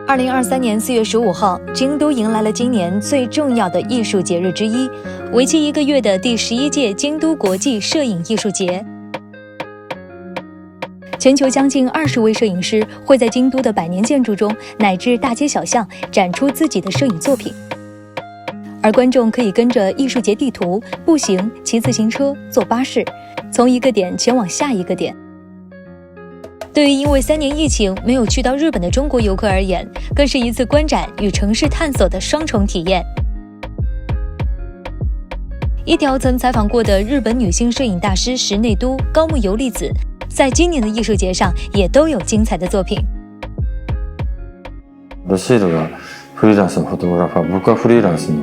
2023年4月15号，京都迎来了今年最重要的艺术节日之一，为期1个月的第11届京都国际摄影艺术节。全球将近20位摄影师会在京都的百年建筑中乃至大街小巷展出自己的摄影作品，而观众可以跟着艺术节地图步行、骑自行车、坐巴士，从一个点前往下一个点。对于因为3年疫情没有去到日本的中国游客而言，更是一次观展与城市探索的双重体验。一条曾采访过的日本女性摄影大师石内都、高木由里子，在今年的艺术节上也都有精彩的作品。ロシードがフリーランスのフォトグラファー、僕はフリーランスの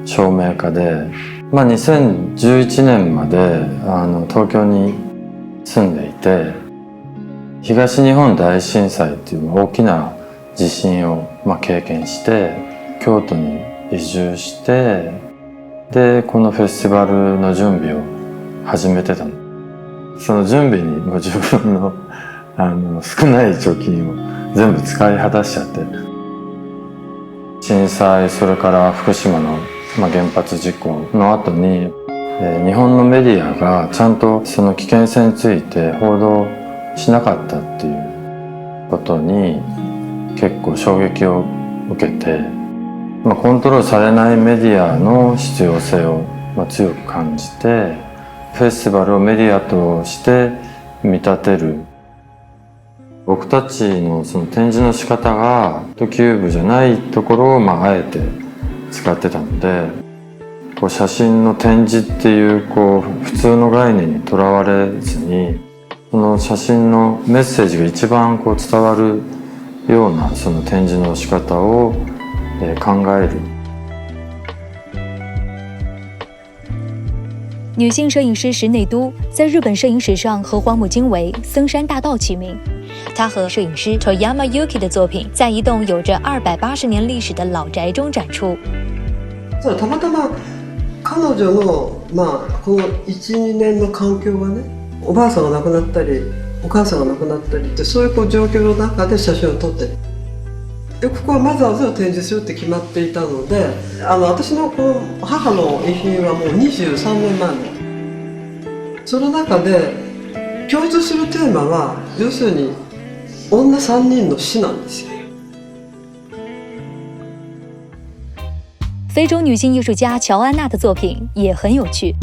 照明家で、2011年まで東京に住んでいて、東日本大震災っていう大きな地震を経験して、京都に移住して、でこのフェスティバルの準備を始めてたの。その準備にもう自分の少ない貯金を全部使い果たしちゃって、震災、それから福島の原発事故の後に、日本のメディアがちゃんとその危険性について報道しなかったっていうことに結構衝撃を受けて、コントロールされないメディアの必要性を強く感じて、フェスティバルをメディアとして見立てる。僕たちのその展示の仕方がキューブじゃないところをあえて使ってたので、写真の展示っていう普通の概念にとらわれずに、その写真のメッセージが一番伝わるようなその展示の仕方を考える。女性摄影师石内都在日本摄影史上和荒木经惟、森山大道齐名。她和摄影师 Toyama Yuki 的作品在一栋有着280年历史的老宅中展出。たまたま彼女のこの 1,2 年の環境がね、おばあさんが亡くなったりお母さんが亡くなったりって、そういう状況の中で写真を撮って、でここはまずは展示するって決まっていたので、私のこの母の遺品はもう23年前の。その中で共通するテーマは要するに女3人の死なんですよ。非洲女性艺术家乔安娜的作品也很有趣。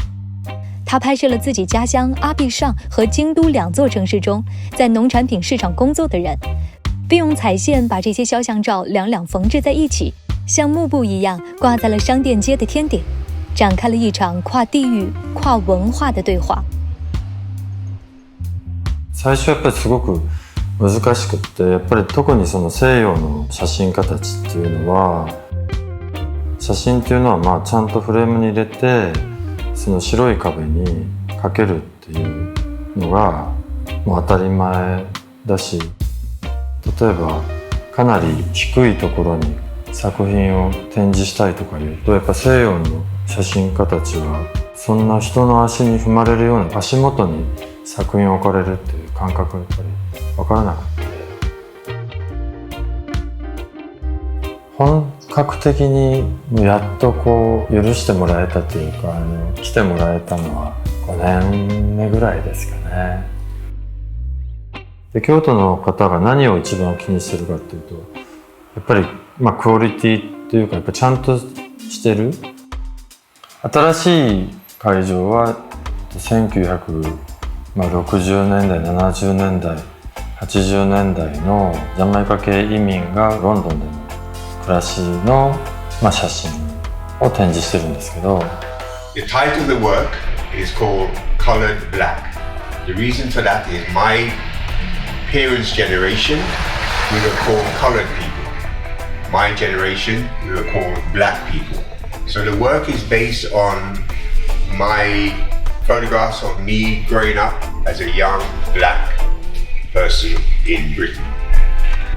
她拍摄了自己家乡阿比尚和京都2座城市中在农产品市场工作的人，并用彩线把这些肖像照两两缝制在一起，像幕布一样挂在了商店街的天顶，展开了一场跨地域、跨文化的对话。最初やっぱりすごく難しくって、やっぱり特にその西洋の写真家たちっていうのは、写真っていうのはちゃんとフレームに入れて、その白い壁にかけるっていうのがもう当たり前だし、例えばかなり低いところに作品を展示したいとかいうと、やっぱ西洋の写真家たちはそんな人の足に踏まれるような足元に作品を置かれるっていう感覚がやっぱり分からなくて、本格的にやっと許してもらえたというか、来てもらえたのは5年目ぐらいですかね。で京都の方が何を一番気にしてるかっていうと、やっぱりクオリティというか、やっぱちゃんとしてる。新しい会場は1960年代、70年代、80年代のジャマイカ系移民がロンドンでの暮らしの写真を展示してるんですけど。The title of the work is called Colored Black. The reason for that is my parents' generation, we were called colored people. My generation, we were called black people. So the work is based on my photographs of me growing up as a young black person in Britain.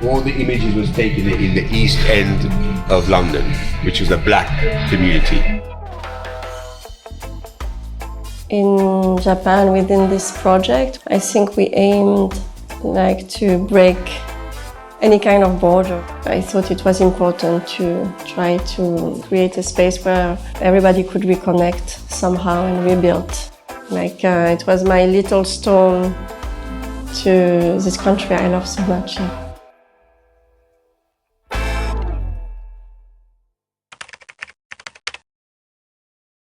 All the images was taken in the East End of London, which was a black community. In Japan, within this project, I think we aimed to break any kind of border. I thought it was important to try to create a space where everybody could reconnect somehow and rebuild. It was my little stone to this country I love so much.